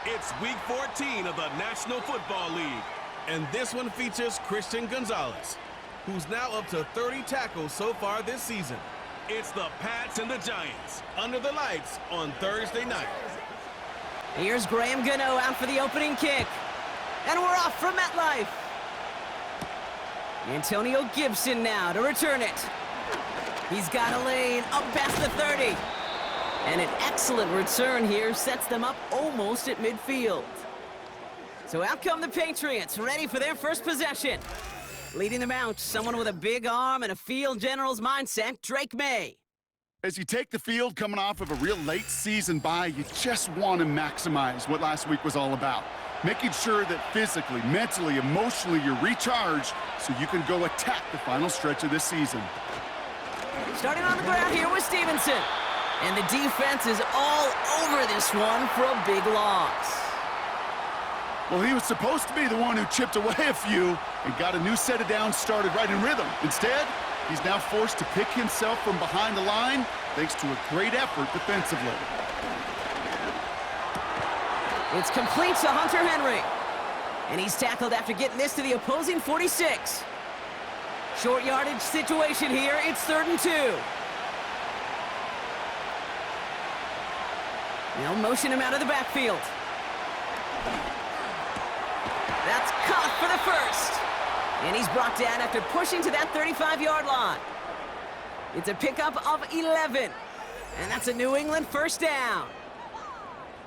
It's Week 14 of the National Football League, and this one features Christian Gonzalez, who's now up to 30 tackles so far this season. It's the Pats and the Giants under the lights on Thursday night. Here's Graham Gano out for the opening kick, and we're off from MetLife. Antonio Gibson now to return it. He's got a lane up past the 30. And an excellent return here sets them up almost at midfield. So out come the Patriots, ready for their first possession. Leading them out, someone with a big arm and a field general's mindset, Drake May. As you take the field coming off of a real late season bye, you just want to maximize what last week was all about. Making sure that physically, mentally, emotionally you're recharged so you can go attack the final stretch of this season. Starting on the ground here with Stevenson. And the defense is all over this one for a big loss. Well, he was supposed to be the one who chipped away a few and got a new set of downs started right in rhythm. Instead, he's now forced to pick himself from behind the line thanks to a great effort defensively. It's complete to Hunter Henry. And he's tackled after getting this to the opposing 46. Short yardage situation here. It's 3rd and 2. They'll motion him out of the backfield. That's caught for the first. And he's brought down after pushing to that 35-yard line. It's a pickup of 11. And that's a New England first down.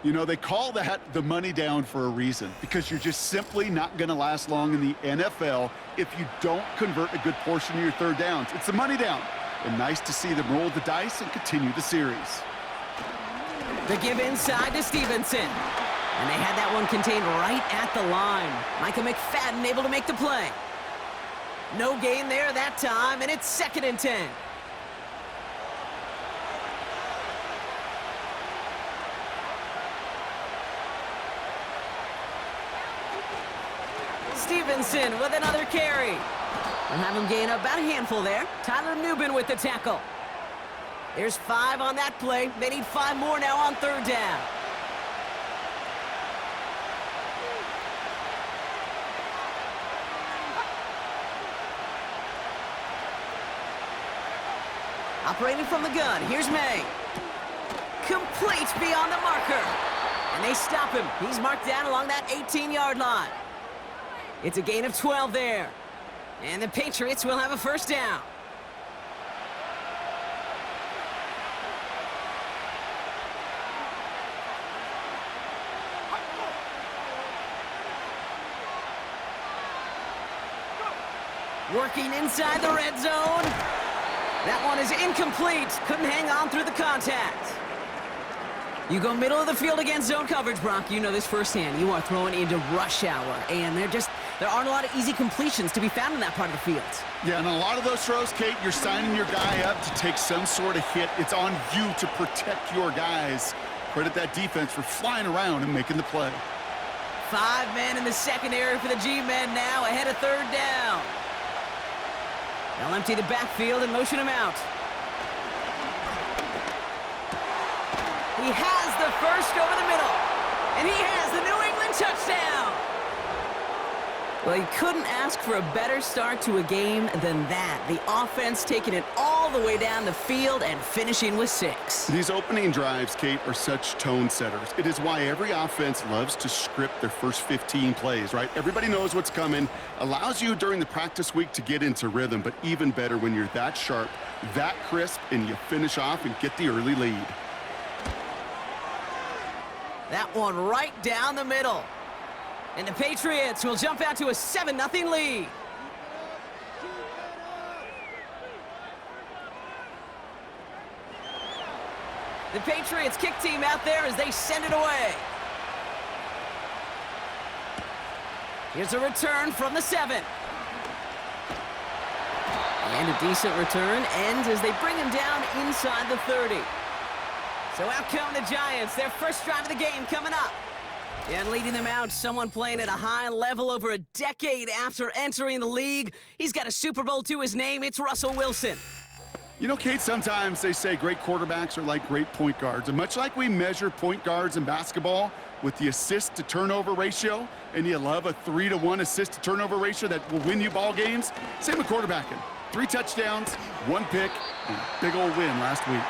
You know, they call that the money down for a reason, because you're just simply not going to last long in the NFL if you don't convert a good portion of your third downs. It's the money down. And nice to see them roll the dice and continue the series. The give inside to Stevenson. And they had that one contained right at the line. Micah McFadden able to make the play. No gain there that time, and it's 2nd and 10. Stevenson with another carry. We'll have him gain about a handful there. Tyler Nubin with the tackle. There's 5 on that play. They need 5 more now on 3rd down. Operating from the gun, here's May. Complete beyond the marker. And they stop him. He's marked down along that 18-yard line. It's a gain of 12 there. And the Patriots will have a first down. Working inside the red zone. That one is incomplete. Couldn't hang on through the contact. You go middle of the field against zone coverage, Brock. You know this firsthand. You are throwing into rush hour. And there aren't a lot of easy completions to be found in that part of the field. Yeah, and a lot of those throws, Kate, you're signing your guy up to take some sort of hit. It's on you to protect your guys. Credit that defense for flying around and making the play. 5 men in the secondary for the G-men now ahead of 3rd down. They'll empty the backfield and motion him out. He has the first over the middle. And he has the New England touchdown. Well, you couldn't ask for a better start to a game than that. The offense taking it all the way down the field and finishing with 6. These opening drives, Kate, are such tone setters. It is why every offense loves to script their first 15 plays, right? Everybody knows what's coming. Allows you during the practice week to get into rhythm, but even better when you're that sharp, that crisp, and you finish off and get the early lead. That one right down the middle. And the Patriots will jump out to a 7-0 lead. The Patriots kick team out there as they send it away. Here's a return from the 7. And a decent return ends as they bring him down inside the 30. So out come the Giants, their first drive of the game coming up. And leading them out, someone playing at a high level over a decade after entering the league. He's got a Super Bowl to his name. It's Russell Wilson. You know, Kate, sometimes they say great quarterbacks are like great point guards. And much like we measure point guards in basketball with the assist-to-turnover ratio, and you love a 3-to-1 assist-to-turnover ratio that will win you ball games, same with quarterbacking. 3 touchdowns, 1 pick, and a big old win last week.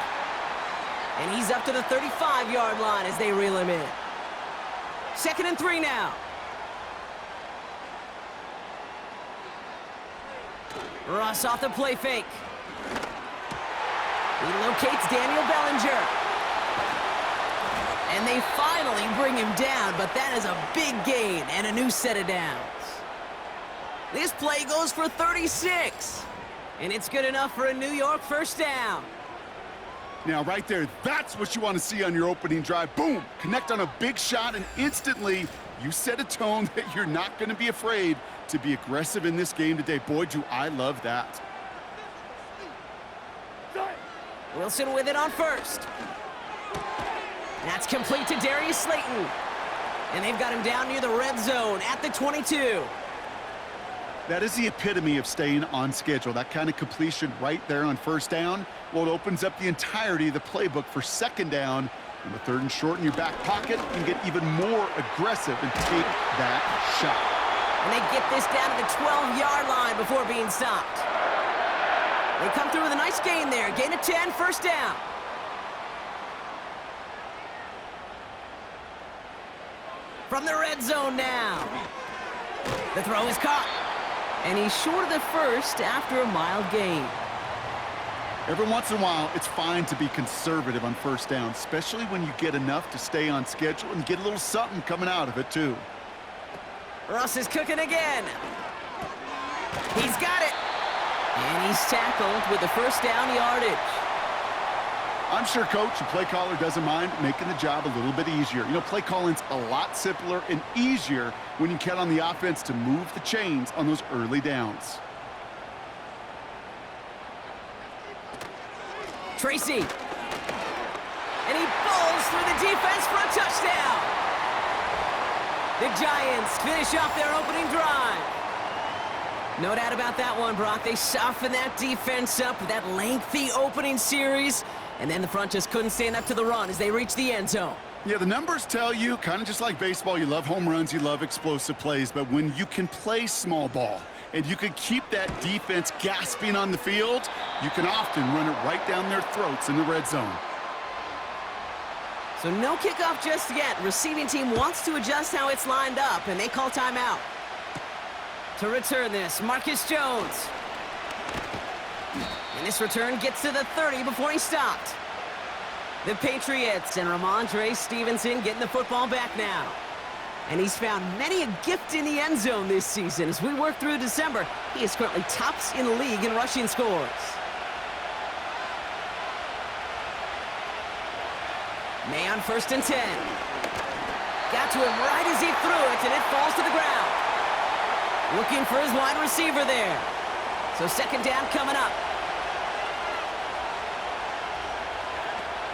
And he's up to the 35-yard line as they reel him in. 2nd and 3 now. Russ off the play fake. He locates Daniel Bellinger. And they finally bring him down, but that is a big gain and a new set of downs. This play goes for 36. And it's good enough for a New York first down. Now, right there, that's what you want to see on your opening drive. Boom! Connect on a big shot, and instantly you set a tone that you're not going to be afraid to be aggressive in this game today. Boy, do I love that. Wilson with it on first. That's complete to Darius Slayton. And they've got him down near the red zone at the 22. That is the epitome of staying on schedule. That kind of completion right there on first down. Well, it opens up the entirety of the playbook for second down. And with 3rd and short in your back pocket, you can get even more aggressive and take that shot. And they get this down to the 12-yard line before being stopped. They come through with a nice gain there. Gain of 10, first down. From the red zone now. The throw is caught. And he's short of the first after a mild gain. Every once in a while, it's fine to be conservative on first down, especially when you get enough to stay on schedule and get a little something coming out of it, too. Russ is cooking again. He's got it. And he's tackled with the first down yardage. I'm sure coach and play caller doesn't mind making the job a little bit easier. You know, play calling's a lot simpler and easier when you count on the offense to move the chains on those early downs. Tracy. And he falls through the defense for a touchdown. The Giants finish off their opening drive. No doubt about that one, Brock. They softened that defense up with that lengthy opening series, and then the front just couldn't stand up to the run as they reached the end zone. Yeah, the numbers tell you, kind of just like baseball, you love home runs, you love explosive plays, but when you can play small ball and you can keep that defense gasping on the field, you can often run it right down their throats in the red zone. So no kickoff just yet. Receiving team wants to adjust how it's lined up, and they call timeout. To return this, Marcus Jones. And this return gets to the 30 before he stopped. The Patriots and Rhamondre Stevenson getting the football back now. And he's found many a gift in the end zone this season. As we work through December, he is currently tops in the league in rushing scores. May on 1st and 10. Got to him right as he threw it, and it falls to the ground. Looking for his wide receiver there. So second down coming up.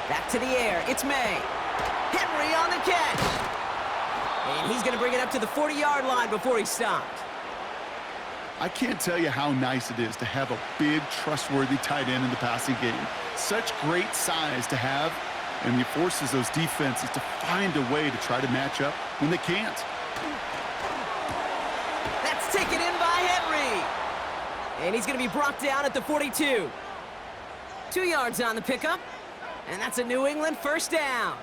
Back to the air. It's May. Henry on the catch. And he's going to bring it up to the 40-yard line before he's stopped. I can't tell you how nice it is to have a big, trustworthy tight end in the passing game. Such great size to have, and it forces those defenses to find a way to try to match up when they can't. That's taken in by Henry. And he's going to be brought down at the 42. 2 yards on the pickup. And that's a New England first down.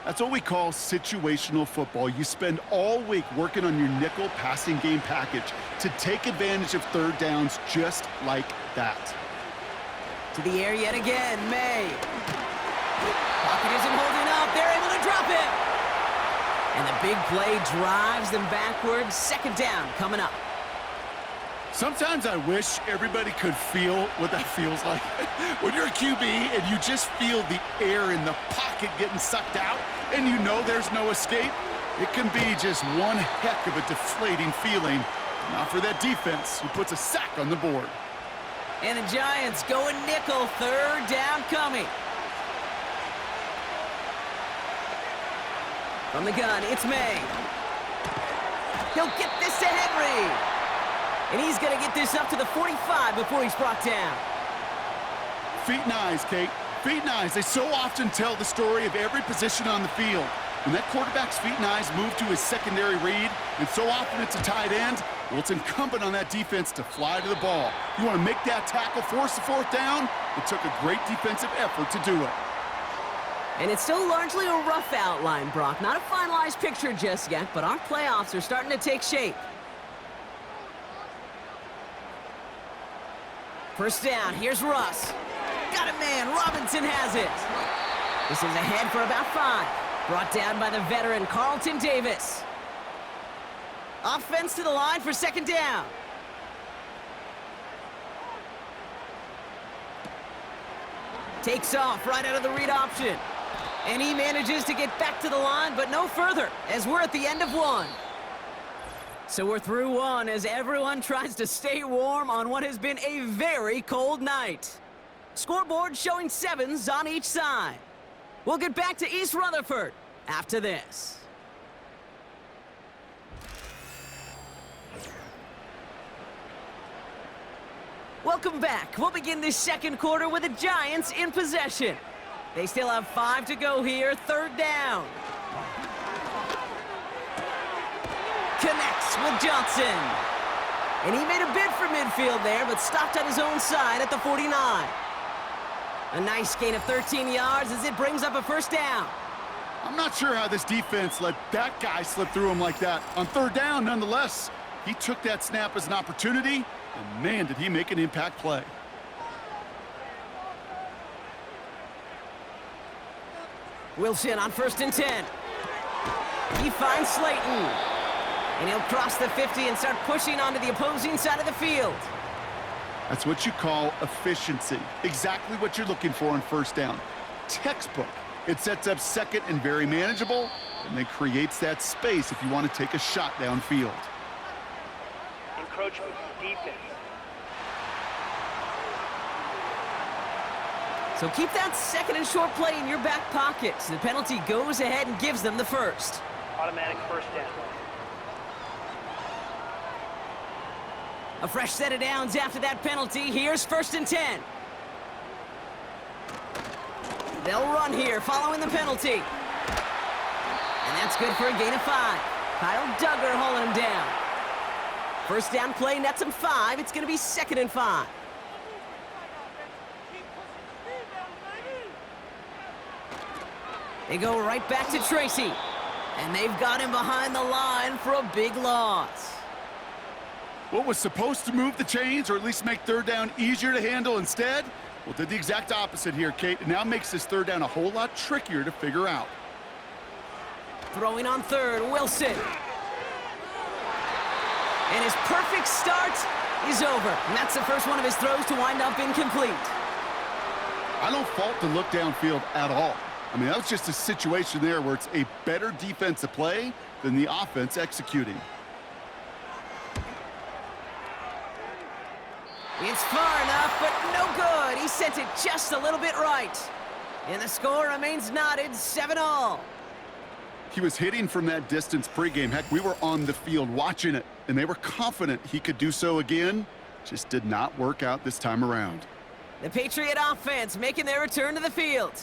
That's what we call situational football. You spend all week working on your nickel passing game package to take advantage of third downs just like that. To the air yet again, May. Pocket isn't holding up. They're able to drop him. And the big play drives them backwards. Second down coming up. Sometimes I wish everybody could feel what that feels like. When you're a QB and you just feel the air in the pocket getting sucked out and you know there's no escape, it can be just one heck of a deflating feeling. Not for that defense who puts a sack on the board. And the Giants going nickel. Third down coming. From the gun, it's May. He'll get this to Henry. And he's going to get this up to the 45 before he's brought down. Feet and eyes, Kate. Feet and eyes. They so often tell the story of every position on the field. When that quarterback's feet and eyes move to his secondary read, and so often it's a tight end, well, it's incumbent on that defense to fly to the ball. You want to make that tackle, force the fourth down? It took a great defensive effort to do it. And it's still largely a rough outline, Brock. Not a finalized picture just yet, but our playoffs are starting to take shape. First down, here's Russ. Got it, man. Robinson has it. This is ahead for about 5. Brought down by the veteran Carlton Davis. Offense to the line for second down. Takes off right out of the read option. And he manages to get back to the line, but no further, as we're at the end of 1. So we're through 1 as everyone tries to stay warm on what has been a very cold night. Scoreboard showing 7s on each side. We'll get back to East Rutherford after this. Welcome back. We'll begin this second quarter with the Giants in possession. They still have 5 to go here, third down. Connects with Johnson. And he made a bid for midfield there, but stopped on his own side at the 49. A nice gain of 13 yards as it brings up a first down. I'm not sure how this defense let that guy slip through him like that. On third down, nonetheless, he took that snap as an opportunity, and man, did he make an impact play. Wilson on 1st and 10. He finds Slayton. And he'll cross the 50 and start pushing onto the opposing side of the field. That's what you call efficiency. Exactly what you're looking for on first down. Textbook. It sets up second and very manageable, and then creates that space if you want to take a shot downfield. Encroachment defense. So keep that second and short play in your back pocket. So the penalty goes ahead and gives them the first. Automatic first down. A fresh set of downs after that penalty. Here's 1st and 10. They'll run here following the penalty. And that's good for a gain of 5. Kyle Duggar hauling him down. First down play nets him 5. It's going to be 2nd and 5. They go right back to Tracy. And they've got him behind the line for a big loss. What was supposed to move the chains, or at least make third down easier to handle instead, well, did the exact opposite here, Kate. It now makes this third down a whole lot trickier to figure out. Throwing on 3rd, Wilson. And his perfect start is over. And that's the first one of his throws to wind up incomplete. I don't fault the look downfield at all. I mean, that was just a situation there where it's a better defensive play than the offense executing. It's far enough, but no good. He sent it just a little bit right. And the score remains knotted, 7-all. He was hitting from that distance pregame. Heck, we were on the field watching it, and they were confident he could do so again. Just did not work out this time around. The Patriot offense making their return to the field.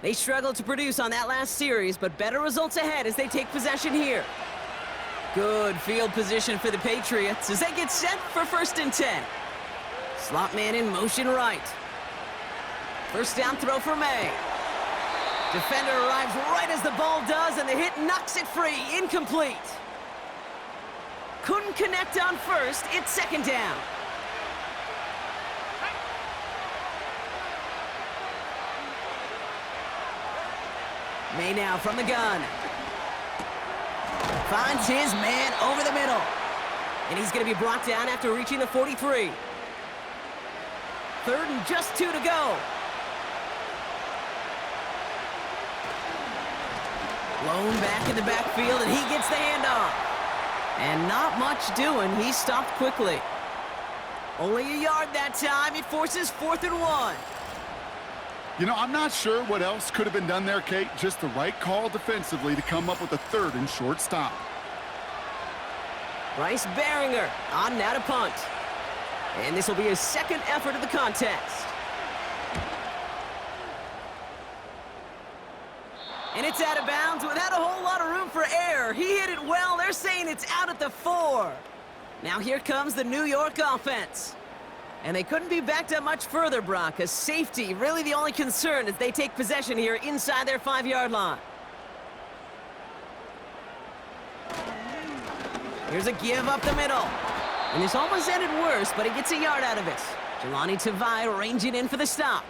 They struggled to produce on that last series, but better results ahead as they take possession here. Good field position for the Patriots as they get set for 1st and 10. Slot man in motion right. First down throw for May. Defender arrives right as the ball does, and the hit knocks it free. Incomplete. Couldn't connect on 1st. It's 2nd down. May now from the gun. Finds his man over the middle. And he's going to be brought down after reaching the 43. 3rd and just 2 to go. Blown back in the backfield, and he gets the handoff. And not much doing. He stopped quickly. Only a yard that time. It forces 4th and 1. You know, I'm not sure what else could have been done there, Kate. Just the right call defensively to come up with a 3rd and short stop. Bryce Behringer on now to punt. And this will be his 2nd effort of the contest. And it's out of bounds without a whole lot of room for error. He hit it well. They're saying it's out at the 4. Now here comes the New York offense. And they couldn't be backed up much further, Brock, because safety really the only concern as they take possession here inside their 5-yard line. Here's a give up the middle. And this almost ended worse, but he gets a yard out of it. Jelani Tavai ranging in for the stop.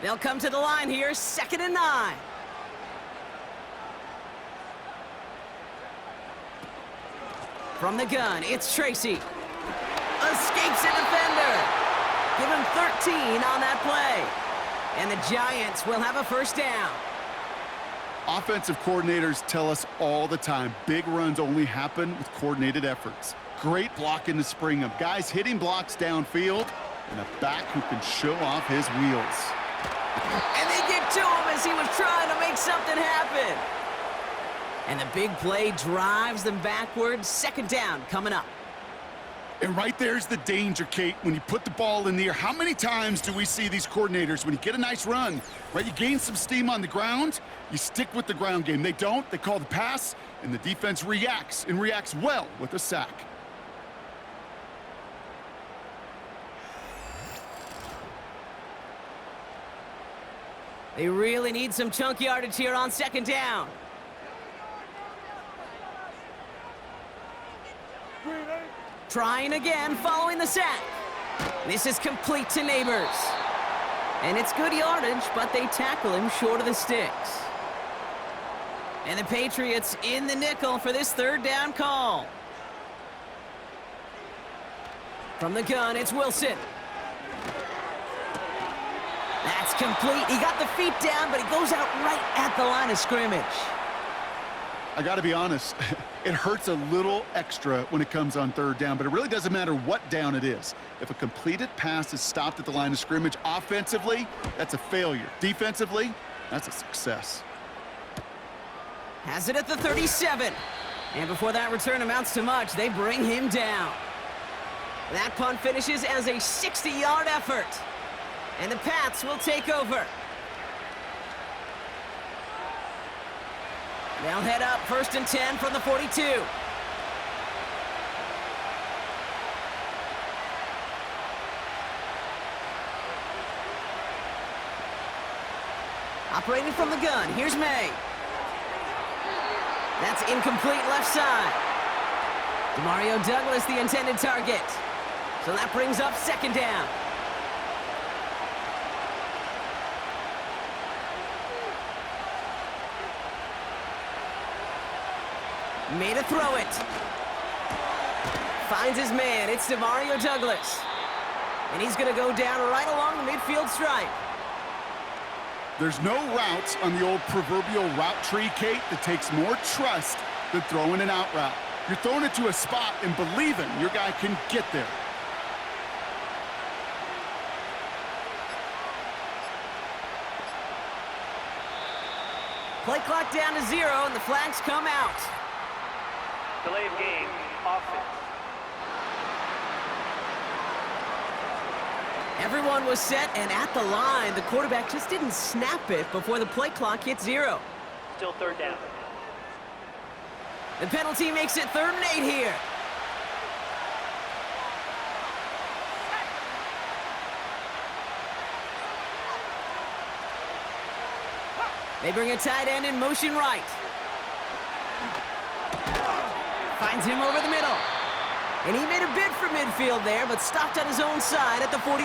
They'll come to the line here, 2nd and 9. From the gun, it's Tracy. Escapes a defender. Give him 13 on that play. And the Giants will have a first down. Offensive coordinators tell us all the time, big runs only happen with coordinated efforts. Great blocking to spring them. Guys hitting blocks downfield, and a back who can show off his wheels. And they get to him as he was trying to make something happen. And the big play drives them backwards. 2nd down coming up. And right there's the danger, Kate, when you put the ball in the air. How many times do we see these coordinators, when you get a nice run, right, you gain some steam on the ground, you stick with the ground game. They don't, they call the pass, and the defense reacts, and reacts well with a sack. They really need some chunk yardage here on 2nd down. Trying again, following the sack. This is complete to Neighbors. And it's good yardage, but they tackle him short of the sticks. And the Patriots in the nickel for this 3rd down call. From the gun, it's Wilson. That's complete. He got the feet down, but he goes out right at the line of scrimmage. I got to be honest, it hurts a little extra when it comes on 3rd down, but it really doesn't matter what down it is. If a completed pass is stopped at the line of scrimmage, offensively, that's a failure. Defensively, that's a success. Has it at the 37. And before that return amounts to much, they bring him down. That punt finishes as a 60-yard effort. And the Pats will take over. They'll head up 1st and 10 from the 42. Operating from the gun, here's May. That's incomplete left side. Demario Douglas, the intended target. So that brings up 2nd down. Made a throw it. Finds his man. It's Demario Douglas. And he's going to go down right along the midfield stripe. There's no routes on the old proverbial route tree, Kate, that takes more trust than throwing an out route. You're throwing it to a spot and believing your guy can get there. Play clock down to 0, and the flags come out. Delay of game, offense. Everyone was set and at the line. The quarterback just didn't snap it before the play clock hit 0. Still 3rd down. The penalty makes it 3rd and 8 here. They bring a tight end in motion right. Finds him over the middle. And he made a bid for midfield there, but stopped on his own side at the 49.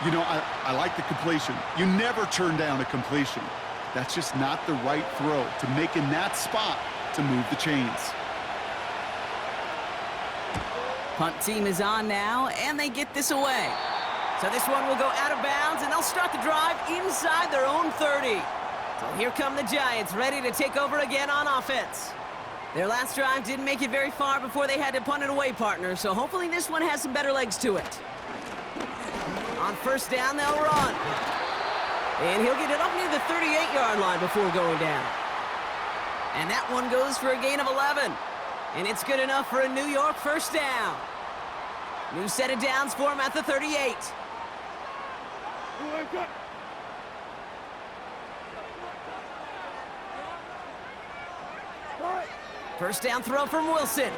You know, I like the completion. You never turn down a completion. That's just not the right throw to make in that spot to move the chains. Punt team is on now, and they get this away. So this one will go out of bounds, and they'll start the drive inside their own 30. So here come the Giants, ready to take over again on offense. Their last drive didn't make it very far before they had to punt it away, partner, so hopefully this one has some better legs to it. On 1st down, they'll run. And he'll get it up near the 38-yard line before going down. And that one goes for a gain of 11. And it's good enough for a New York 1st down. New set of downs for him at the 38. First down throw from Wilson.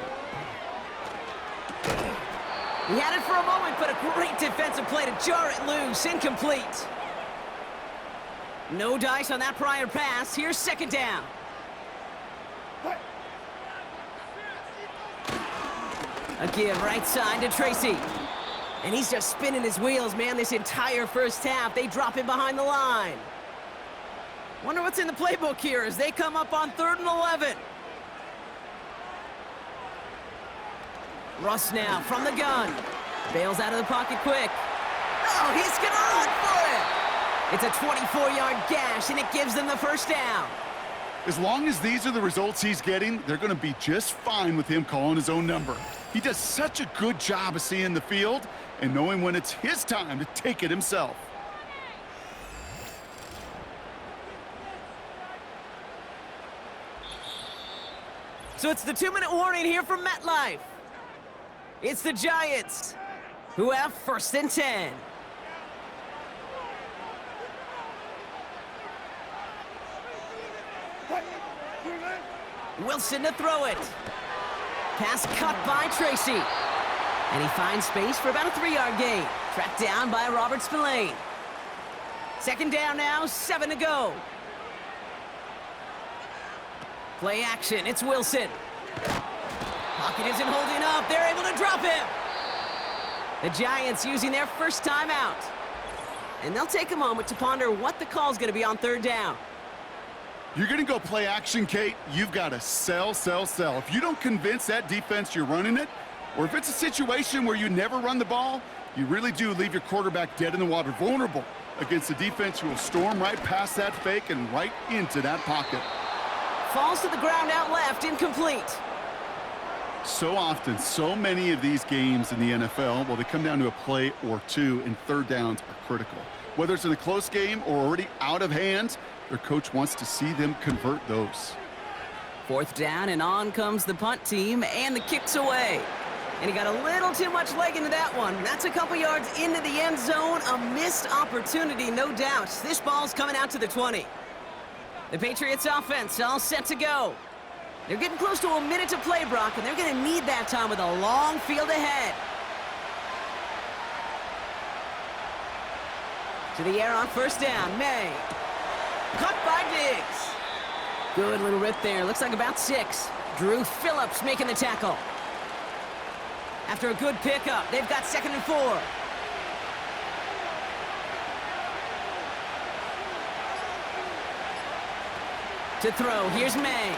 He had it for a moment, but a great defensive play to jar it loose. Incomplete. No dice on that prior pass. Here's second down. A give right side to Tracy. And he's just spinning his wheels, man, this entire first half. They drop him behind the line. Wonder what's in the playbook here as they come up on 3rd and 11. Russ now from the gun. Bails out of the pocket quick. Oh, he's gonna run for it! It's a 24-yard gash, and it gives them the first down. As long as these are the results he's getting, they're going to be just fine with him calling his own number. He does such a good job of seeing the field and knowing when it's his time to take it himself. So it's the 2-minute warning here from MetLife. It's the Giants who have 1st and 10. Wilson to throw it. Pass cut by Tracy. And he finds space for about a 3-yard gain. Tracked down by Robert Spillane. Second down now, 7 to go. Play action, it's Wilson. Pocket isn't holding up, they're able to drop him. The Giants using their first timeout. And they'll take a moment to ponder what the call's gonna be on 3rd down. You're going to go play action, Kate. You've got to sell. If you don't convince that defense you're running it, or if it's a situation where you never run the ball, you really do leave your quarterback dead in the water, vulnerable against a defense who will storm right past that fake and right into that pocket. Falls to the ground out left, incomplete. So often, so many of these games in the NFL, well, they come down to a play or two, and 3rd downs are critical. Whether it's in a close game or already out of hand, their coach wants to see them convert those. 4th down, and on comes the punt team, and the kick's away. And he got a little too much leg into that one. That's a couple yards into the end zone. A missed opportunity, no doubt. This ball's coming out to the 20. The Patriots offense all set to go. They're getting close to a minute to play, Brock, and they're going to need that time with a long field ahead. To the air on 1st down, May. Cut by Diggs. Good little rip there. Looks like about 6. Drew Phillips making the tackle. After a good pickup, they've got 2nd and 4. To throw, here's May.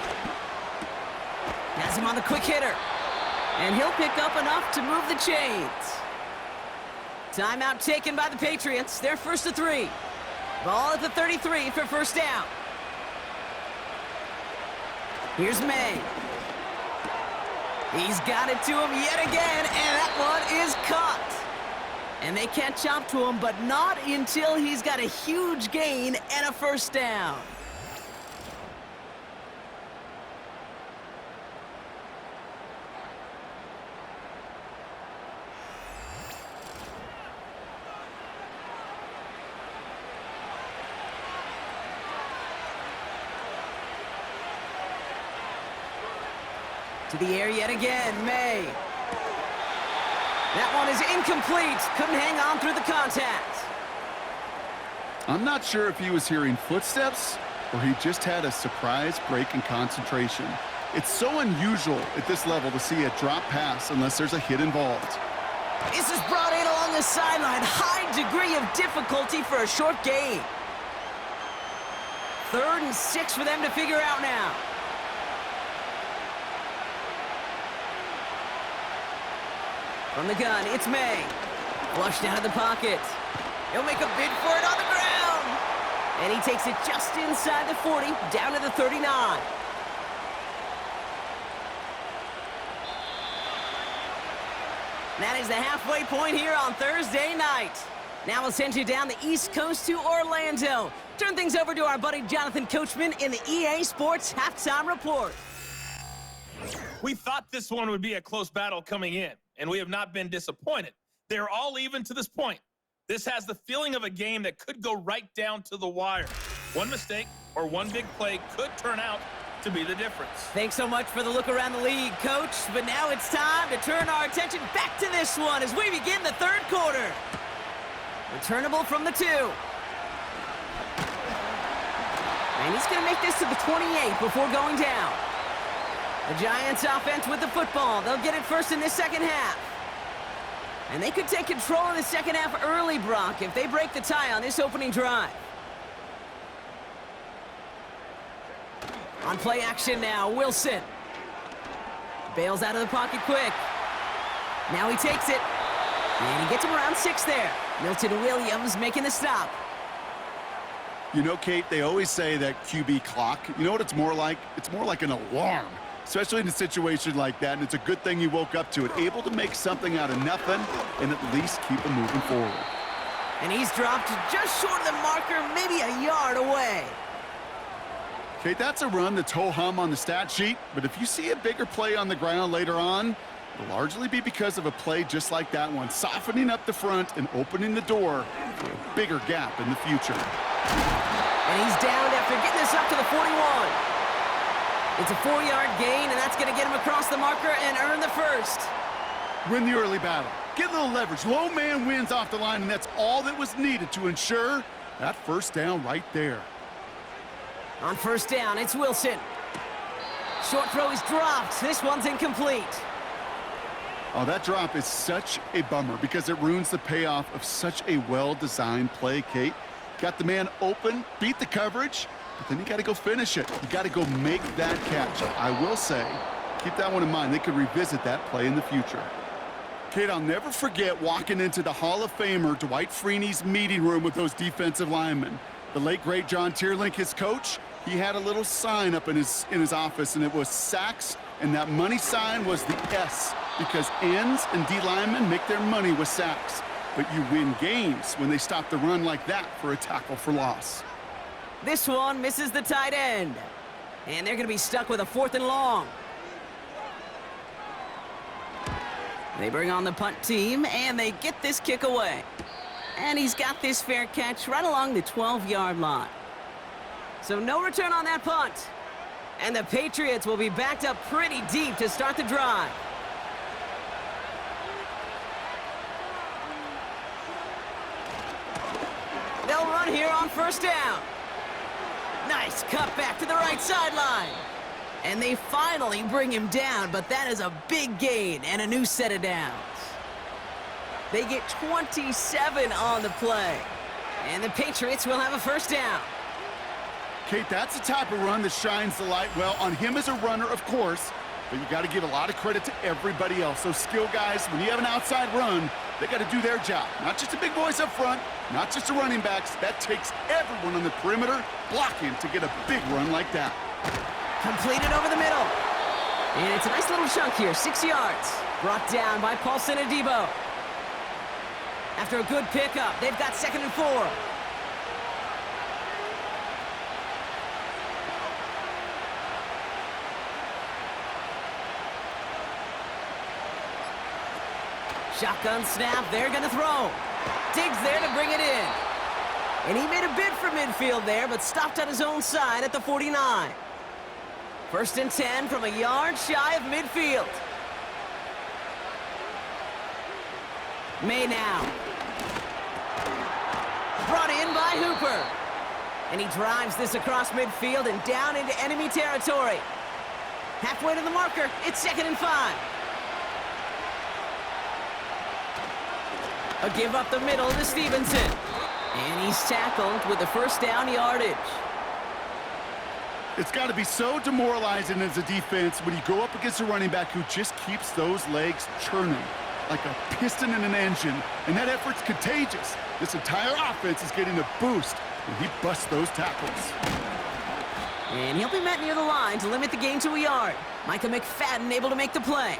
Has him on the quick hitter. And he'll pick up enough to move the chains. Timeout taken by the Patriots. They're 1st to 3. Ball at the 33 for 1st down. Here's May. He's got it to him yet again, and that one is caught. And they catch up to him, but not until he's got a huge gain and a 1st down. To the air yet again, May. That one is incomplete. Couldn't hang on through the contact. I'm not sure if he was hearing footsteps or he just had a surprise break in concentration. It's so unusual at this level to see a drop pass unless there's a hit involved. This is brought in along the sideline. High degree of difficulty for a short gain. 3rd and 6 for them to figure out now. From the gun, it's May. Flushed out of the pocket. He'll make a bid for it on the ground. And he takes it just inside the 40, down to the 39. That is the halfway point here on Thursday night. Now we'll send you down the East Coast to Orlando. Turn things over to our buddy Jonathan Coachman in the EA Sports Halftime Report. We thought this one would be a close battle coming in, and we have not been disappointed. They're all even to this point. This has the feeling of a game that could go right down to the wire. One mistake or one big play could turn out to be the difference. Thanks so much for the look around the league, Coach. But now it's time to turn our attention back to this one as we begin the third quarter. Returnable from the 2. And he's going to make this to the 28 before going down. The Giants offense with the football. They'll get it first in this second half. And they could take control in the second half early, Brock, if they break the tie on this opening drive. On play action now, Wilson. Bails out of the pocket quick. Now he takes it. And he gets him around 6 there. Milton Williams making the stop. You know, Kate, they always say that QB clock, you know what it's more like? It's more like an alarm, especially in a situation like that, and it's a good thing you woke up to it, able to make something out of nothing and at least keep them moving forward. And he's dropped just short of the marker, maybe a yard away. Kate, that's a run that's ho-hum on the stat sheet, but if you see a bigger play on the ground later on, it'll largely be because of a play just like that one, softening up the front and opening the door for a bigger gap in the future. And he's downed after getting this up to the 41. It's a 4-yard gain, and that's going to get him across the marker and earn the first. Win the early battle. Get a little leverage. Low man wins off the line, and that's all that was needed to ensure that first down right there. On first down, it's Wilson. Short throw is dropped. This one's incomplete. Oh, that drop is such a bummer because it ruins the payoff of such a well-designed play, Kate. Got the man open, beat the coverage, but then you got to go finish it. You got to go make that catch. I will say, keep that one in mind. They could revisit that play in the future. Kate, I'll never forget walking into the Hall of Famer Dwight Freeney's meeting room with those defensive linemen. The late, great John Tierlink, his coach, he had a little sign up in his office, and it was sacks, and that money sign was the S, because ends and D linemen make their money with sacks. But you win games when they stop the run like that for a tackle for loss. This one misses the tight end. And they're going to be stuck with a 4th and long. They bring on the punt team, and they get this kick away. And he's got this fair catch right along the 12-yard line. So no return on that punt. And the Patriots will be backed up pretty deep to start the drive. They'll run here on first down. Nice cut back to the right sideline. And they finally bring him down, but that is a big gain and a new set of downs. They get 27 on the play. And the Patriots will have a first down. Kate, that's the type of run that shines the light well on him as a runner, of course, but you got to give a lot of credit to everybody else. Those skill guys, when you have an outside run, they got to do their job. Not just the big boys up front, not just the running backs. That takes everyone on the perimeter blocking to get a big run like that. Completed over the middle. And it's a nice little chunk here, 6 yards. Brought down by Paulson Adebo. After a good pickup, they've got 2nd and 4. Shotgun snap, they're gonna throw. Diggs there to bring it in. And he made a bid for midfield there, but stopped on his own side at the 49. 1st and 10 from a yard shy of midfield. May now. Brought in by Hooper. And he drives this across midfield and down into enemy territory. Halfway to the marker, it's 2nd and 5. A give up the middle to Stevenson. And he's tackled with the first down yardage. It's got to be so demoralizing as a defense when you go up against a running back who just keeps those legs churning like a piston in an engine. And that effort's contagious. This entire offense is getting a boost when he busts those tackles. And he'll be met near the line to limit the gain to a yard. Micah McFadden able to make the play.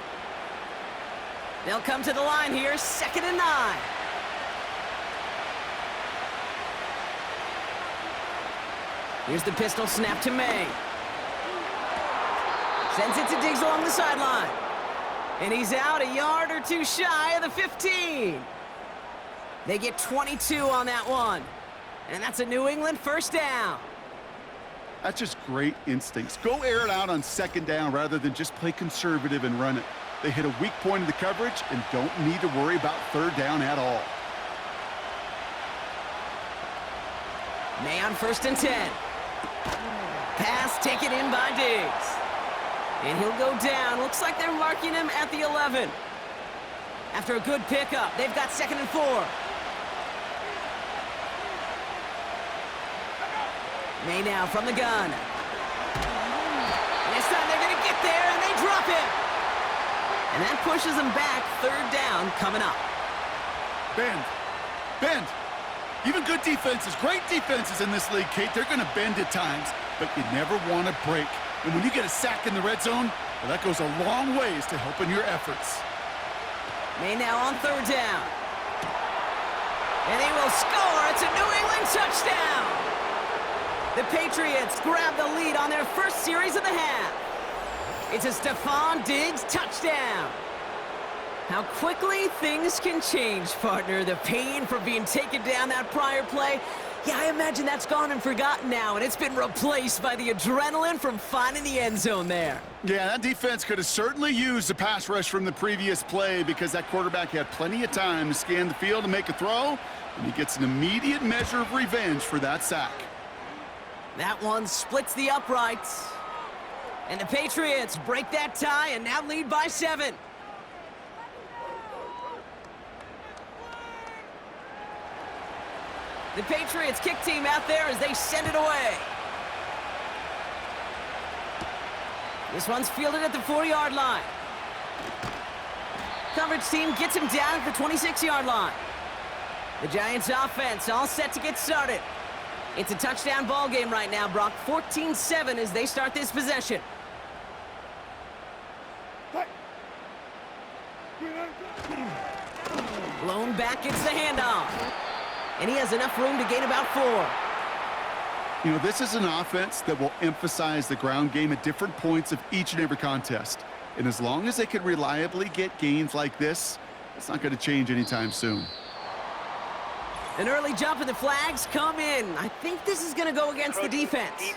They'll come to the line here, 2nd and 9. Here's the pistol snap to May. Sends it to Diggs along the sideline. And he's out a yard or two shy of the 15. They get 22 on that one. And that's a New England first down. That's just great instincts. Go air it out on second down rather than just play conservative and run it. They hit a weak point in the coverage and don't need to worry about third down at all. May on 1st and 10. Pass taken in by Diggs. And he'll go down. Looks like they're marking him at the 11. After a good pickup, they've got 2nd and 4. May now from the gun. This time they're going to get there, and they drop it. And that pushes them back. 3rd down coming up. Bend. Bend. Even good defenses, great defenses in this league, Kate, they're going to bend at times, but you never want to break. And when you get a sack in the red zone, well, that goes a long ways to helping your efforts. May now on 3rd down. And he will score. It's a New England touchdown. The Patriots grab the lead on their first series of the half. It's a Stephon Diggs touchdown. How quickly things can change, partner. The pain from being taken down that prior play, yeah, I imagine that's gone and forgotten now, and it's been replaced by the adrenaline from finding the end zone there. Yeah, that defense could have certainly used the pass rush from the previous play because that quarterback had plenty of time to scan the field and make a throw, and he gets an immediate measure of revenge for that sack. That one splits the uprights. And the Patriots break that tie and now lead by 7. The Patriots kick team out there as they send it away. This one's fielded at the 4-yard line. Coverage team gets him down at the 26-yard line. The Giants offense all set to get started. It's a touchdown ball game right now, Brock. 14-7 as they start this possession. Blown back, gets the handoff. And he has enough room to gain about 4. You know, this is an offense that will emphasize the ground game at different points of each and every contest. And as long as they can reliably get gains like this, it's not going to change anytime soon. An early jump and the flags come in. I think this is going to go against the defense.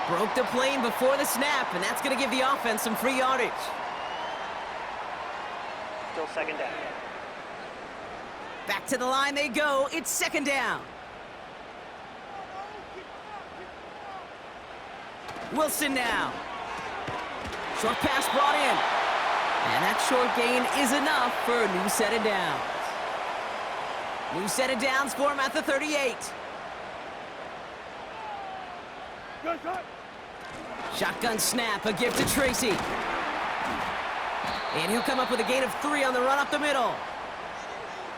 Broke the plane before the snap, and that's going to give the offense some free yardage. Still 2nd down. Back to the line they go. It's 2nd down. Wilson now. Short pass brought in. And that short gain is enough for a new set of downs. New set of downs for him at the 38. Shotgun snap, a gift to Tracy. And he'll come up with a gain of 3 on the run up the middle.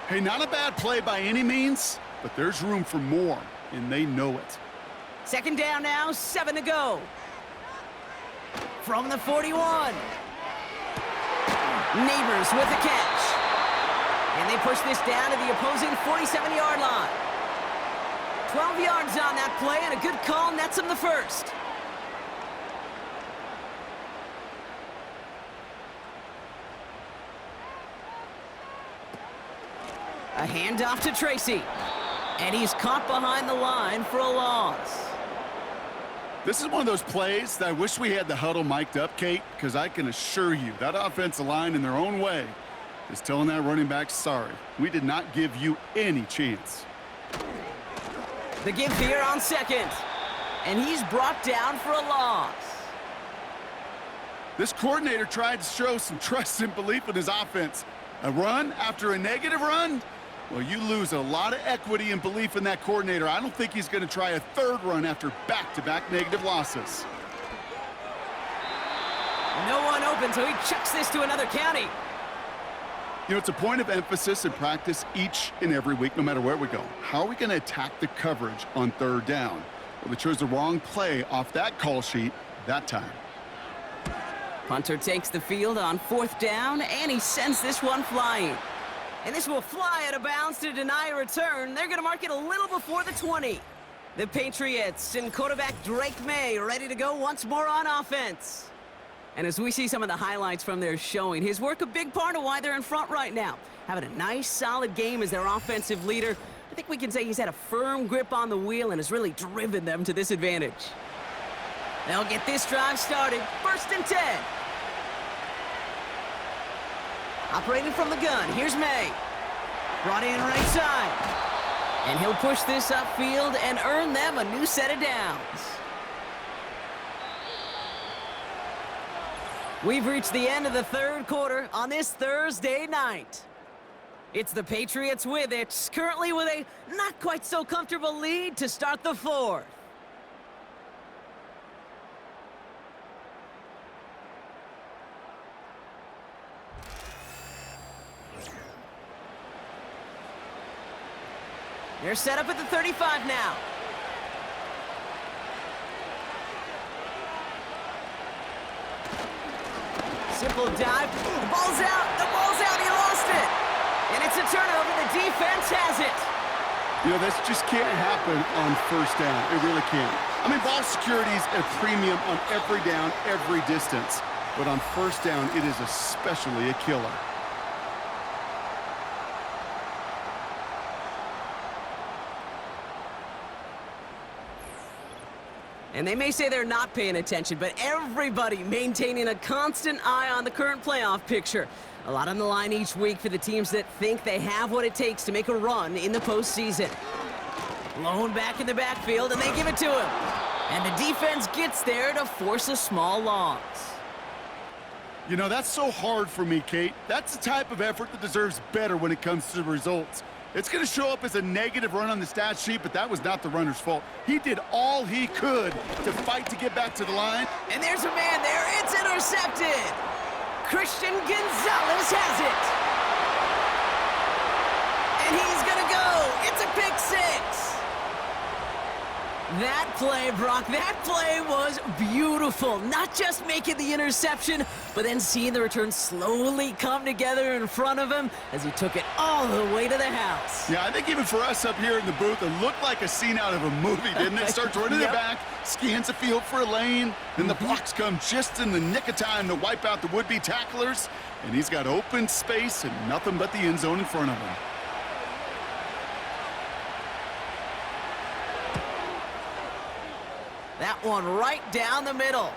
Hey, not a bad play by any means, but there's room for more, and they know it. 2nd down now, 7 to go. From the 41. Neighbors with the catch. And they push this down to the opposing 47-yard line. 12 yards on that play, and a good call nets him the first. A handoff to Tracy. And he's caught behind the line for a loss. This is one of those plays that I wish we had the huddle mic'd up, Kate, because I can assure you that offensive line in their own way is telling that running back, sorry, we did not give you any chance. The give here on 2nd. And he's brought down for a loss. This coordinator tried to show some trust and belief in his offense. A run after a negative run? Well, you lose a lot of equity and belief in that coordinator. I don't think he's going to try a 3rd run after back-to-back negative losses. No one open, so he chucks this to another county. You know, it's a point of emphasis in practice each and every week, no matter where we go. How are we going to attack the coverage on 3rd down? Well, they chose the wrong play off that call sheet that time. Punter takes the field on 4th down, and he sends this one flying. And this will fly out of bounds to deny a return. They're going to mark it a little before the 20. The Patriots and quarterback Drake May ready to go once more on offense. And as we see some of the highlights from their showing, his work a big part of why they're in front right now. Having a nice, solid game as their offensive leader. I think we can say he's had a firm grip on the wheel and has really driven them to this advantage. They'll get this drive started. 1st and 10. Operating from the gun, here's May. Brought in right side. And he'll push this upfield and earn them a new set of downs. We've reached the end of the 3rd quarter on this Thursday night. It's the Patriots with it, currently with a not quite so comfortable lead to start the 4th. They're set up at the 35 now. Simple dive. The ball's out. The ball's out. He lost it. And it's a turnover. The defense has it. You know, this just can't happen on 1st down. It really can't. I mean, ball security is a premium on every down, every distance. But on 1st down, it is especially a killer. And they may say they're not paying attention, but everybody maintaining a constant eye on the current playoff picture. A lot on the line each week for the teams that think they have what it takes to make a run in the postseason. Blown back in the backfield, and they give it to him. And the defense gets there to force a small loss. You know, that's so hard for me, Kate. That's the type of effort that deserves better when it comes to the results. It's going to show up as a negative run on the stat sheet, but that was not the runner's fault. He did all he could to fight to get back to the line. And there's a man there. It's intercepted. Christian Gonzalez has it. And he's going to go. It's a pick 6. That play, Brock, that play was beautiful. Not just making the interception, but then seeing the return slowly come together in front of him as he took it all the way to the house. Yeah, I think even for us up here in the booth, it looked like a scene out of a movie, didn't it? Starts running it back, scans the field for a lane, then the blocks come just in the nick of time to wipe out the would-be tacklers, and he's got open space and nothing but the end zone in front of him. That one right down the middle.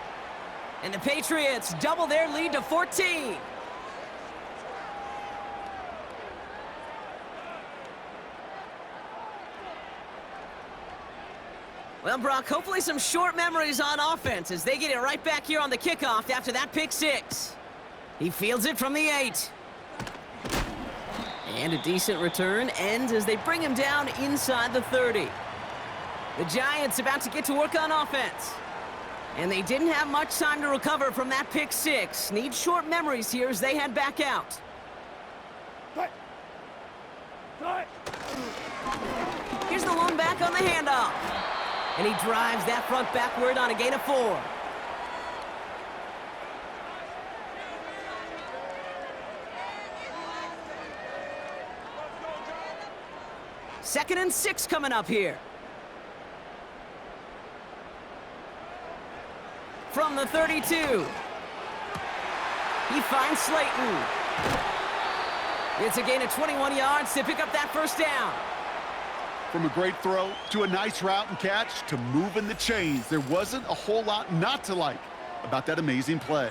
And the Patriots double their lead to 14. Well, Brock, hopefully some short memories on offense as they get it right back here on the kickoff after that pick 6. He fields it from the 8. And a decent return ends as they bring him down inside the 30. The Giants about to get to work on offense. And they didn't have much time to recover from that pick 6. Need short memories here as they head back out. Here's the lone back on the handoff. And he drives that front backward on a gain of 4. Second and 6 coming up here. From the 32. He finds Slayton. It's a gain of 21 yards to pick up that 1st down. From a great throw to a nice route and catch to moving the chains, there wasn't a whole lot not to like about that amazing play.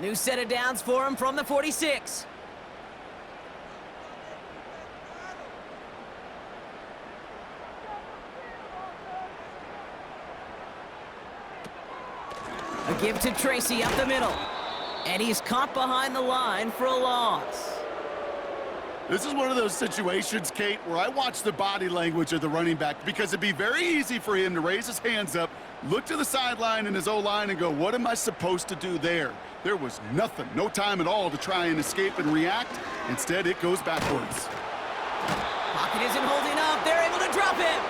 New set of downs for him from the 46. A give to Tracy up the middle. And he's caught behind the line for a loss. This is one of those situations, Kate, where I watch the body language of the running back because it'd be very easy for him to raise his hands up, look to the sideline in his O-line and go, what am I supposed to do there? There was nothing, no time at all to try and escape and react. Instead, it goes backwards. Pocket isn't holding up. They're able to drop him.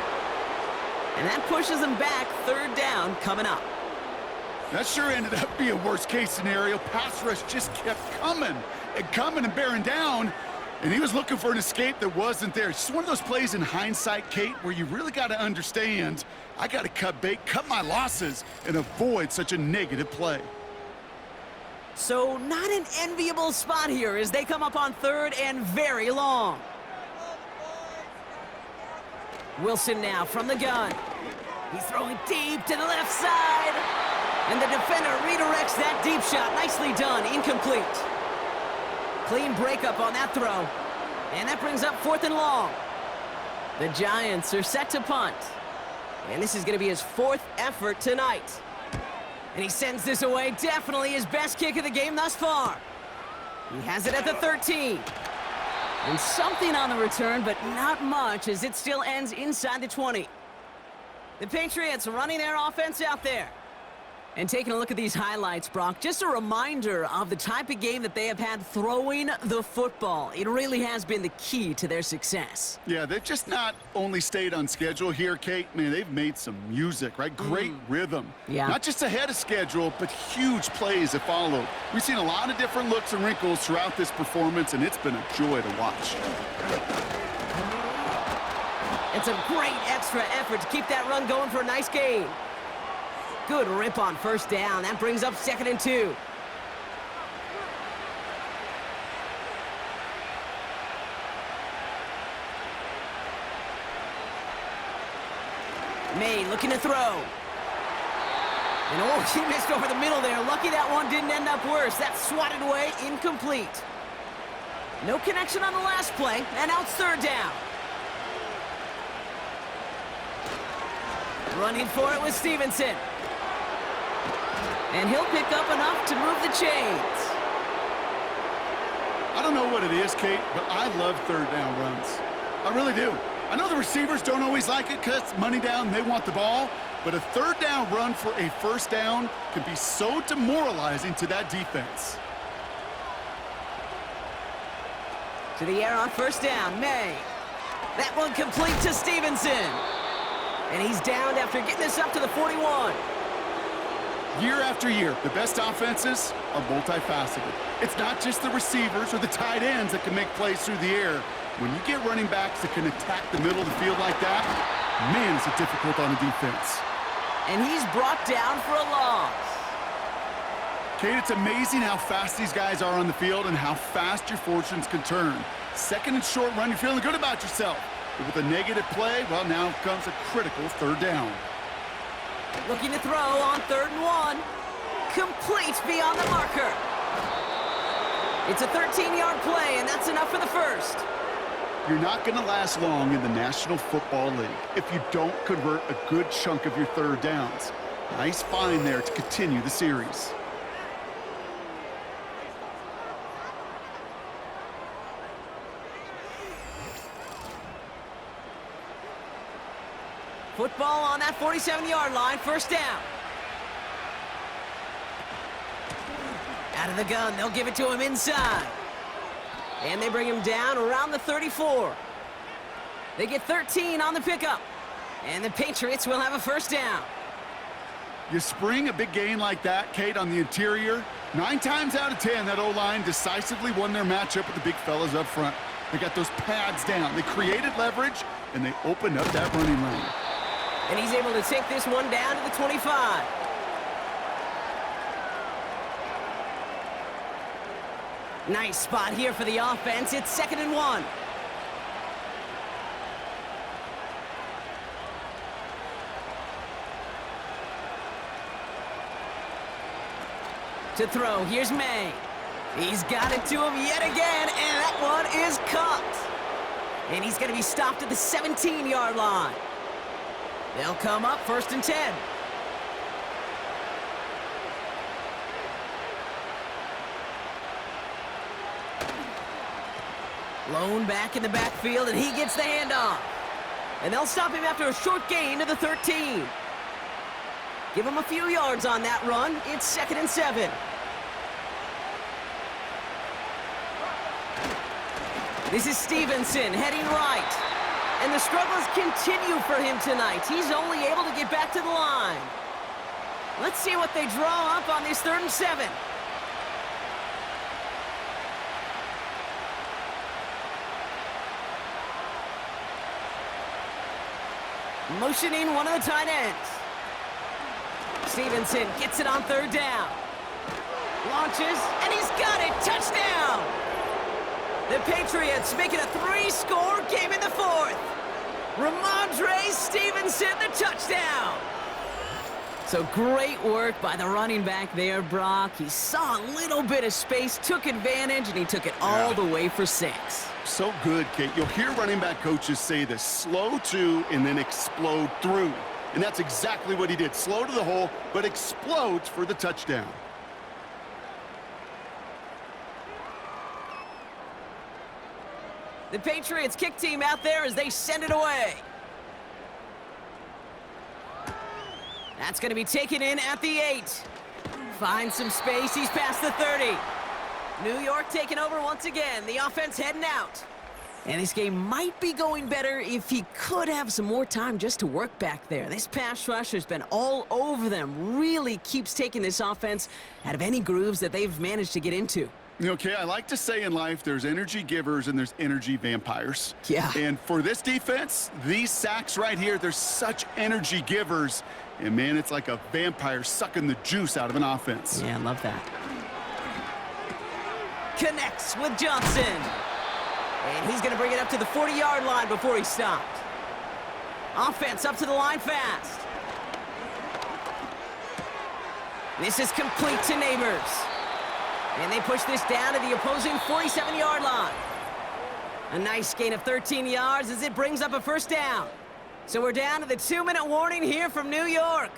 And that pushes them back. 3rd down coming up. That sure ended up being worst-case scenario. Pass rush just kept coming and bearing down. And he was looking for an escape that wasn't there. It's just one of those plays in hindsight, Kate, where you really got to understand I got to cut bait, cut my losses, and avoid such a negative play. So not an enviable spot here as they come up on third and very long. Wilson now from the gun. He's throwing deep to the left side. And the defender redirects that deep shot. Nicely done. Incomplete. Clean breakup on that throw. And that brings up 4th and long. The Giants are set to punt. And this is going to be his 4th effort tonight. And he sends this away. Definitely his best kick of the game thus far. He has it at the 13. And something on the return, but not much, as it still ends inside the 20. The Patriots running their offense out there. And taking a look at these highlights, Brock, just a reminder of the type of game that they have had throwing the football. It really has been the key to their success. Yeah, they've just not only stayed on schedule here, Kate. Man, they've made some music, right? Great rhythm. Yeah. Not just ahead of schedule, but huge plays that followed. We've seen a lot of different looks and wrinkles throughout this performance, and it's been a joy to watch. It's a great extra effort to keep that run going for a nice gain. Good rip on first down. That brings up 2nd and 2. May looking to throw. And oh, she missed over the middle there. Lucky that one didn't end up worse. That's swatted away, incomplete. No connection on the last play, and now it's 3rd down. Running for it with Stevenson. And he'll pick up enough to move the chains. I don't know what it is, Kate, but I love 3rd down runs. I really do. I know the receivers don't always like it because money down, they want the ball, but a 3rd down run for a 1st down can be so demoralizing to that defense. To the air on 1st down, May. That one complete to Stevenson. And he's downed after getting this up to the 41. Year after year, the best offenses are multifaceted. It's not just the receivers or the tight ends that can make plays through the air. When you get running backs that can attack the middle of the field like that, man, is it difficult on the defense. And he's brought down for a loss. Kate, it's amazing how fast these guys are on the field and how fast your fortunes can turn. 2nd and short run, you're feeling good about yourself. But with a negative play, well, now comes a critical 3rd down. Looking to throw on 3rd and 1. Complete beyond the marker. It's a 13-yard play, and that's enough for the 1st. You're not going to last long in the National Football League if you don't convert a good chunk of your 3rd downs. Nice find there to continue the series. Football on that 47-yard line, 1st down. Out of the gun, they'll give it to him inside. And they bring him down around the 34. They get 13 on the pickup. And the Patriots will have a 1st down. You spring a big gain like that, Kate, on the interior, 9 times out of 10, that O-line decisively won their matchup with the big fellas up front. They got those pads down. They created leverage, and they opened up that running lane. And he's able to take this one down to the 25. Nice spot here for the offense. It's 2nd and 1. To throw, here's May. He's got it to him yet again, and that one is caught. And he's going to be stopped at the 17-yard line. They'll come up 1st and 10. Lone back in the backfield, and he gets the handoff. And they'll stop him after a short gain to the 13. Give him a few yards on that run. It's 2nd and 7. This is Stevenson heading right. And the struggles continue for him tonight. He's only able to get back to the line. Let's see what they draw up on this 3rd and 7. Motioning one of the tight ends. Stevenson gets it on third down. Launches, and he's got it. Touchdown! The Patriots make it a 3-score game in the fourth. Rhamondre Stevenson, the touchdown. So great work by the running back there, Brock. He saw a little bit of space, took advantage, and he took it all the way for 6. So good, Kate. You'll hear running back coaches say this: slow to and then explode through. And that's exactly what he did. Slow to the hole, but explodes for the touchdown. The Patriots kick team out there as they send it away. That's going to be taken in at the 8. Finds some space. He's past the 30. New York taking over once again. The offense heading out. And this game might be going better if he could have some more time just to work back there. This pass rush has been all over them. Really keeps taking this offense out of any grooves that they've managed to get into. Okay, I like to say in life there's energy givers and there's energy vampires. Yeah. And for this defense, these sacks right here, they're such energy givers. And, man, it's like a vampire sucking the juice out of an offense. Yeah, I love that. Connects with Johnson. And he's going to bring it up to the 40-yard line before he's stopped. Offense up to the line fast. This is complete to Neighbors. And they push this down to the opposing 47-yard line. A nice gain of 13 yards as it brings up a first down. So we're down to the 2-minute warning here from New York.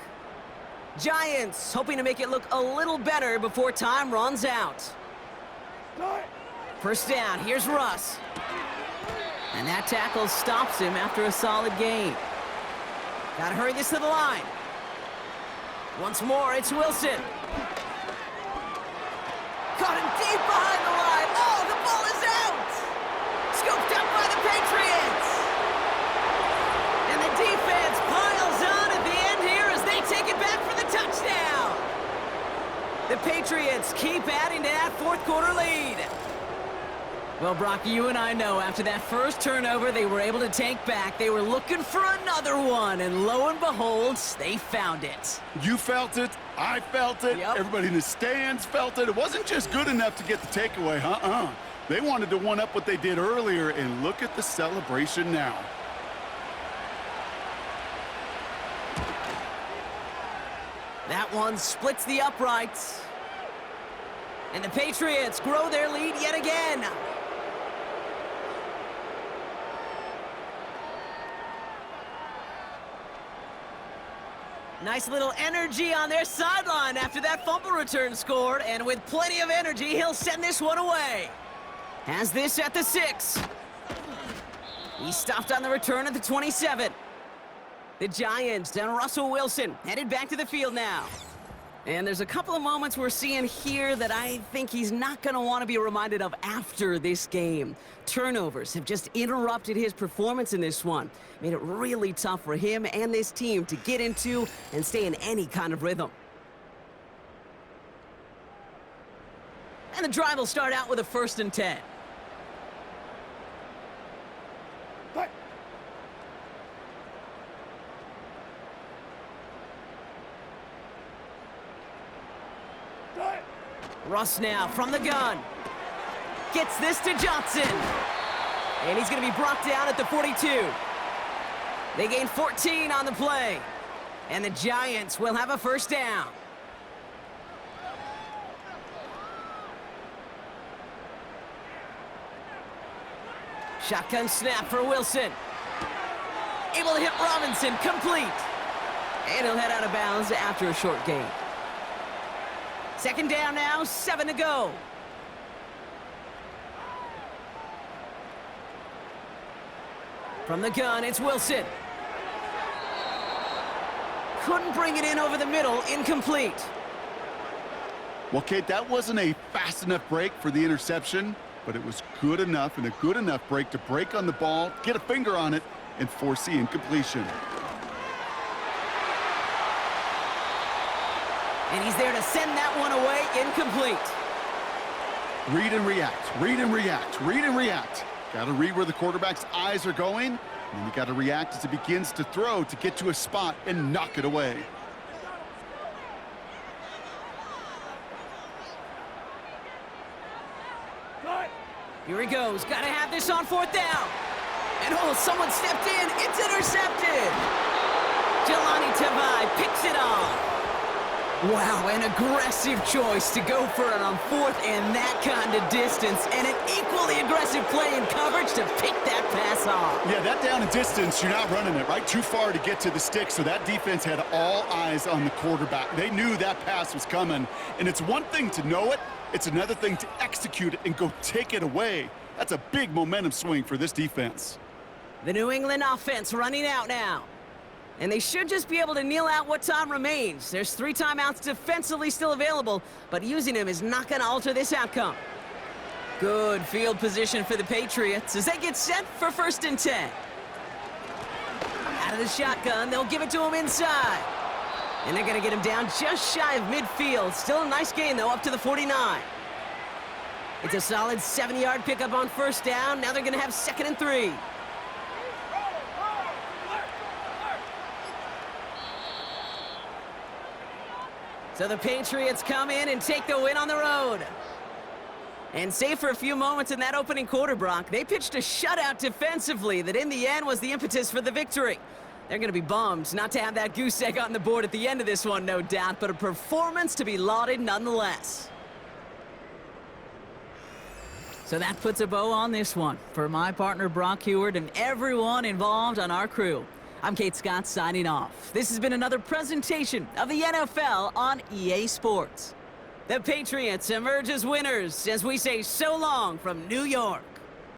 Giants hoping to make it look a little better before time runs out. First down, here's Russ. And that tackle stops him after a solid gain. Gotta hurry this to the line. Once more, it's Wilson. Caught him deep behind the line. Oh, the ball is out! Scooped up by the Patriots. And the defense piles on at the end here as they take it back for the touchdown. The Patriots keep adding to that fourth quarter lead. Well, Brock, you and I know after that first turnover they were able to take back. They were looking for another one, and lo and behold, they found it. You felt it. I felt it. Yep. Everybody in the stands felt it. It wasn't just good enough to get the takeaway. They wanted to one-up what they did earlier, and look at the celebration now. That one splits the uprights. And the Patriots grow their lead yet again. Nice little energy on their sideline after that fumble return scored, and with plenty of energy, he'll send this one away. Has this at the 6. He stopped on the return at the 27. The Giants and Russell Wilson headed back to the field now. And there's a couple of moments we're seeing here that I think he's not going to want to be reminded of after this game. Turnovers have just interrupted his performance in this one. Made it really tough for him and this team to get into and stay in any kind of rhythm. And the drive will start out with a 1st and 10. Russ now from the gun. Gets this to Johnson. And he's going to be brought down at the 42. They gain 14 on the play. And the Giants will have a first down. Shotgun snap for Wilson. Able to hit Robinson, complete. And he'll head out of bounds after a short gain. Second down now, 7 to go. From the gun, it's Wilson. Couldn't bring it in over the middle, incomplete. Well, Kate, that wasn't a fast enough break for the interception, but it was good enough and a good enough break to break on the ball, get a finger on it, and force the incompletion. And he's there to send that one away, incomplete. Read and react, read and react, read and react. Got to read where the quarterback's eyes are going And you got to react as it begins to throw to get to a spot and knock it away. Here he goes. Got to have this on 4th down. And oh, someone stepped in. It's intercepted. Jelani Tavai picks it off. Wow, an aggressive choice to go for it on 4th and that kind of distance. And an equally aggressive play in coverage to pick that pass off. Yeah, that down and distance, you're not running it, right? Too far to get to the stick, so that defense had all eyes on the quarterback. They knew that pass was coming. And it's one thing to know it. It's another thing to execute it and go take it away. That's a big momentum swing for this defense. The New England offense running out now. And they should just be able to kneel out what time remains. There's 3 timeouts defensively still available, but using them is not going to alter this outcome. Good field position for the Patriots as they get set for 1st and 10. Out of the shotgun, they'll give it to him inside. And they're going to get him down just shy of midfield. Still a nice gain, though, up to the 49. It's a solid 70-yard pickup on 1st down. Now they're going to have 2nd and 3. So the Patriots come in and take the win on the road. And save for a few moments in that opening quarter, Brock, they pitched a shutout defensively that in the end was the impetus for the victory. They're going to be bummed not to have that goose egg on the board at the end of this one, no doubt, but a performance to be lauded nonetheless. So that puts a bow on this one. For my partner, Brock Heward, and everyone involved on our crew, I'm Kate Scott signing off. This has been another presentation of the NFL on EA Sports. The Patriots emerge as winners as we say so long from New York.